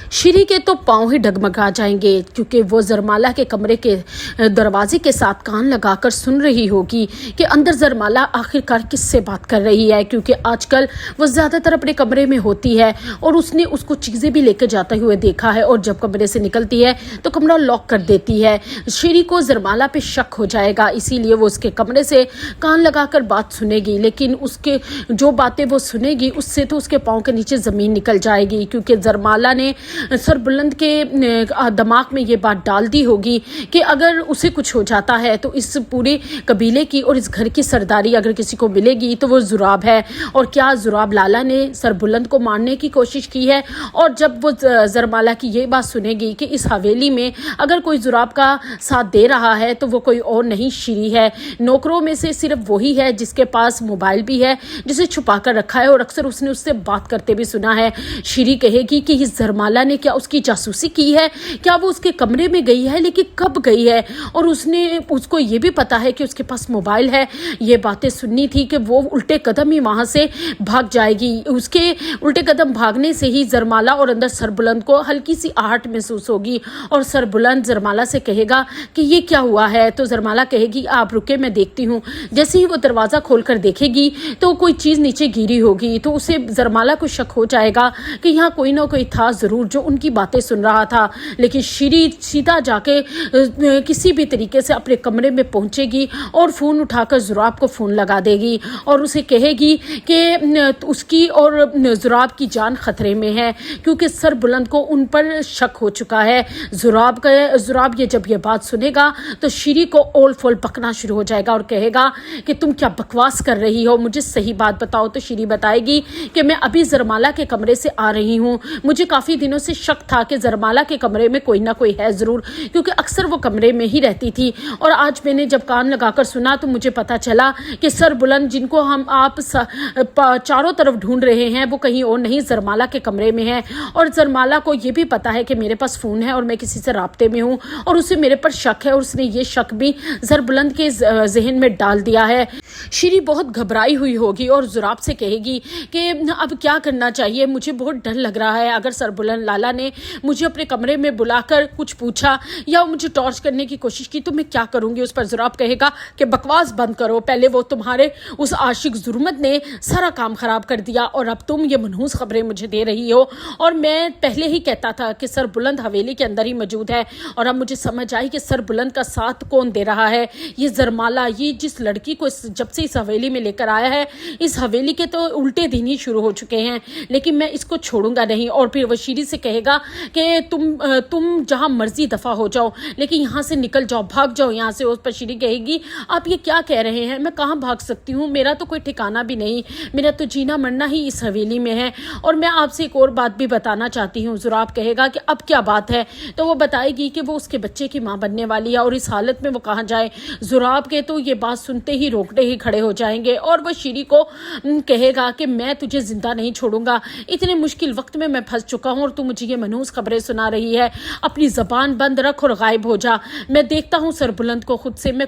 شری کے تو پاؤں ہی ڈگمگا جائیں گے کیونکہ وہ زرمالا کے کمرے کے دروازے کے ساتھ کان لگا کر سن رہی ہوگی کہ اندر زرمالا آخرکار کس سے بات کر رہی ہے، کیونکہ آج کل وہ زیادہ تر اپنے کمرے میں ہوتی ہے اور اس نے اس کو چیزیں بھی لے کے جاتے ہوئے دیکھا ہے، اور جب کمرے سے نکلتی ہے تو کمرہ لاک کر دیتی ہے۔ شری کو زرمالا پہ شک ہو جائے گا، اسی لیے وہ اس کے کمرے سے کان لگا کر بات سنے گی، لیکن اس کے جو باتیں وہ سنے گی اس سے تو اس کے پاؤں کے نیچے زمین نکل جائے گی، کیونکہ زرمالا نے سربلند کے دماغ میں یہ بات ڈال دی ہوگی کہ اگر اسے کچھ ہو جاتا ہے تو اس پورے قبیلے کی اور اس گھر کی سرداری اگر کسی کو ملے گی تو وہ زراب ہے، اور کیا زراب لالا نے سربلند کو مارنے کی کوشش کی ہے۔ اور جب وہ زرمالا کی یہ بات سنے گی کہ اس حویلی میں اگر کوئی زراب کا ساتھ دے رہا ہے تو وہ کوئی اور نہیں شری ہے، نوکروں میں سے صرف وہی ہے جس کے پاس موبائل بھی ہے، جسے چھپا کر رکھا ہے، اور اکثر اس نے اس سے بات کرتے بھی سنا ہے۔ شری کہے گی کہ یہ زرمالا نے کیا اس کی جاسوسی کی ہے، کیا وہ اس کے کمرے میں گئی ہے، لیکن کب گئی ہے، اور اس کو یہ بھی پتا ہے کہ اس کے پاس موبائل ہے۔ یہ باتیں سننی تھی کہ وہ الٹے قدم ہی وہاں سے بھاگ جائے گی۔ اس کے الٹے قدم بھاگنے سے ہی زرمالا اور اندر سربلند کو ہلکی سی آہٹ محسوس ہوگی، اور سربلند زرمالا سے کہے گا کہ یہ کیا ہوا ہے، تو زرمالا کہے گی آپ رکے میں دیکھتی ہوں۔ جیسے ہی وہ دروازہ کھول کر دیکھے گی تو کوئی چیز نیچے گری ہوگی، تو اسے زرمالا کو شک ہو جائے گا کہ یہاں کوئی نہ کوئی تھا ضرور جو ان کی باتیں سن رہا تھا، لیکن شری سیدھا جا کے کسی بھی طریقے سے اپنے کمرے میں پہنچے گی اور فون اٹھا کر زراب کو فون لگا دے گی، اور اسے کہے گی کہ اس کی اور زراب کی جان خطرے میں ہے، کیونکہ سربلند کو ان پر شک ہو چکا ہے۔ زراب جب یہ بات سنے گا تو شری کو اول فول پکنا شروع ہو جائے گا اور کہے گا کہ تم کیا بکواس کر رہی ہو، مجھے صحیح بات بتاؤ۔ تو شری بتائے گی کہ میں ابھی زرمالا کے کمرے سے آ رہی ہوں، مجھے کافی دنوں سے شک تھا کہ زرمالا کے کمرے میں کوئی نہ کوئی ہے ضرور، کیونکہ اکثر وہ کمرے میں ہی رہتی تھی، اور آج میں نے جب کان لگا کر سنا تو مجھے پتا چلا کہ سربلند جن کو آپ چاروں طرف ڈھونڈ رہے ہیں وہ کہیں اور نہیں، زرمالا کے کمرے میں ہے، اور زرمالا کو یہ بھی پتا ہے کہ میرے پاس فون ہے اور میں کسی سے رابطے میں ہوں، اور اسے میرے پر شک ہے، اور اس نے یہ شک بھی زربلند کے ذہن میں ڈال دیا ہے۔ شری بہت گھبرائی ہوئی ہوگی اور زراب سے کہے گی کہ اب کیا کرنا چاہیے، مجھے بہت ڈر لگ رہا ہے، اگر سربلند لالا نے مجھے اپنے کمرے میں بلا کر کچھ پوچھا یا مجھے ٹارچ کرنے کی کوشش کی تو میں کیا کروں گی۔ اس پر زراب کہے گا کہ بکواس بند کرو، پہلے وہ تمہارے اس عاشق ظلمت نے سارا کام خراب کر دیا، اور اب تم یہ منحوس خبریں مجھے دے رہی ہو، اور میں پہلے ہی کہتا تھا کہ سربلند حویلی کے اندر ہی موجود ہے، اور اب مجھے سمجھ آئی کہ سربلند کا ساتھ کون دے رہا ہے، یہ زرمالا، یہ جس لڑکی کو جب سے اس حویلی میں لے کر آیا ہے، اس حویلی کے تو الٹے دن ہی شروع ہو چکے ہیں، لیکن میں اس کو چھوڑوں گا نہیں۔ اور پھر وہ شری سے کہے گا کہ تم جہاں مرضی دفع ہو جاؤ، لیکن یہاں سے نکل جاؤ، بھاگ جاؤ یہاں سے۔ اس پر شری کہے گی آپ یہ کیا کہہ رہے ہیں، میں کہاں بھاگ سکتی ہوں، میرا تو کوئی ٹھکانہ بھی نہیں، میرا تو جینا مرنا ہی اس حویلی میں ہے، اور میں آپ سے ایک اور بات بھی بتانا چاہتی ہوں۔ زراب کہے گا کہ اب کیا بات ہے، تو وہ بتائے گی کہ وہ اس کے بچے کی ماں بننے والی ہے، اور اس حالت میں وہ کہاں جائے۔ زراب کے تو یہ بات سنتے ہی روکڑے ہی کھڑے ہو جائیں گے، اور وہ شری کو کہے گا کہ میں تجھے زندہ نہیں چھوڑوں گا، اتنے مشکل وقت میں پھنس چکا ہوں اور تو مجھے یہ منحوس خبریں سنا رہی ہے، اپنی زبان بند رکھ اور غائب ہو جا، میں دیکھتا ہوں سربلند کو خود سے، میں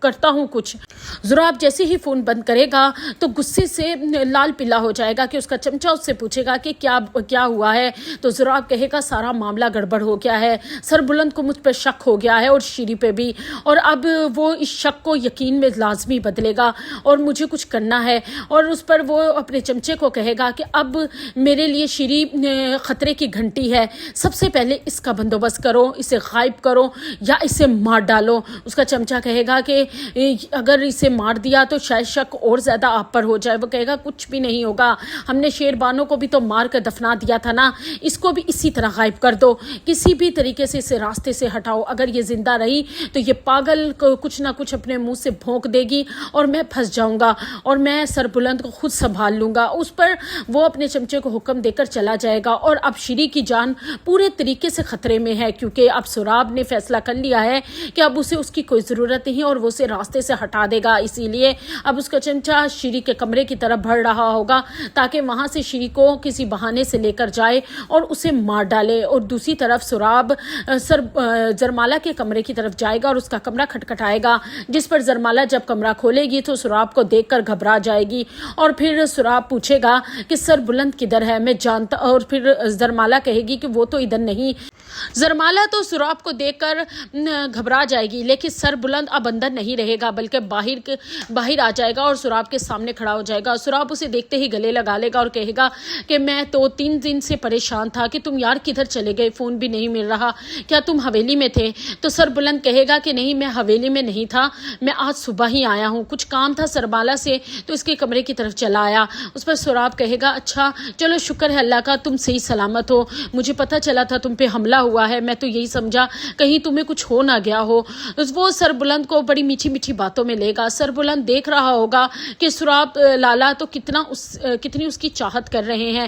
کرتا ہوں کچھ۔ زراب جیسے ہی فون بند کرے گا تو غصے سے لال پلا ہو جائے گا کہ اس کا چمچہ اس سے پوچھے گا کہ کیا ہوا ہے، تو زراب کہے گا سارا معاملہ گڑبڑ ہو گیا ہے، سربلند کو مجھ پر شک ہو گیا ہے اور شری پہ بھی، اور اب وہ اس شک کو یقین میں لازمی بدلے گا اور مجھے کچھ کرنا ہے۔ اور اس پر وہ اپنے چمچے کو کہے گا کہ اب میرے لیے شری خطرے کی گھنٹی ہے، سب سے پہلے اس کا بندوبست کرو، اسے غائب کرو یا اسے مار ڈالو۔ اس کا چمچہ کہے گا کہ اگر اسے مار دیا تو شاید شک اور زیادہ آپ پر ہو جائے۔ وہ کہے گا کچھ بھی نہیں ہوگا، ہم نے شیربانو کو بھی تو مار کر دفنا دیا تھا نا، اس کو بھی اسی طرح غائب کر دو، کسی بھی طریقے سے اسے راستے سے ہٹاؤ، اگر یہ زندہ رہی تو یہ پاگل کچھ نہ کچھ اپنے منہ سے بھونک دے گی اور میں پھنس جاؤں گا، اور میں سربلند کو خود سنبھال لوں گا۔ اس پر وہ اپنے چمچے کو حکم دے کر چلا جائے گا، اور اب شری کی جان پورے طریقے سے خطرے میں ہے، کیونکہ اب سراب نے فیصلہ کر لیا ہے کہ اب اسے اس کی کوئی ضرورت نہیں اور وہ اسے راستے سے ہٹا دے گا، اسی لیے اب اس کا چمچہ شری کے کمرے کی طرف بڑھ رہا ہوگا تاکہ وہاں سے شری کو کسی بہانے سے لے کر جائے اور اسے مار ڈالے، اور دوسری طرف سراب زرمالا کے کمرے کی طرف جائے گا اور اس کا کمرہ کھٹکھٹائے گا، جس پر زرمالا جب کمرہ کھولے گی تو سراب کو دیکھ کر گھبرا جائے گی اور پھر سراب پوچھے گا کہ سر بلند کدھر ہے، میں جانتا، اور پھر زرمالا کہے گی کہ وہ تو ادھر نہیں۔ زرمالا تو سراب کو دیکھ کر گھبرا جائے گی، لیکن سر بلند اب اندر نہیں رہے گا بلکہ باہر آ جائے گا اور سراب کے سامنے کھڑا ہو جائے گا۔ سراب اسے دیکھتے ہی گلے لگا لے گا اور کہے گا کہ میں تو 3 دن سے پریشان تھا کہ تم یار کدھر چلے گئے، فون بھی نہیں مل رہا، کیا تم حویلی میں تھے؟ تو سر بلند کہے گا کہ نہیں، میں حویلی میں نہیں تھا، میں آج صبح ہی آیا ہوں، کچھ کام تھا زرمالا سے تو اس کے کمرے کی طرف چلا آیا۔ اس پر سراب کہے گا اچھا چلو شکر ہے اللہ کا تم صحیح سلامت ہو، مجھے پتہ چلا تھا تم پہ حملہ ہوا ہے، میں تو یہی سمجھا کہیں تمہیں کچھ ہو نہ گیا ہو۔ وہ سر بلند کو بڑی میٹھی میٹھی باتوں میں لے گا۔ سر بلند دیکھ رہا ہوگا کہ سراب لالا تو کتنی اس کی چاہت کر رہے ہیں،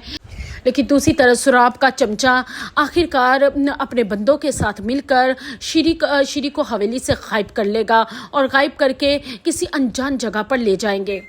لیکن دوسری طرف سراب کا چمچہ آخرکار اپنے بندوں کے ساتھ مل کر شیری کو حویلی سے غائب کر لے گا اور غائب کر کے کسی انجان جگہ پر لے جائیں گے۔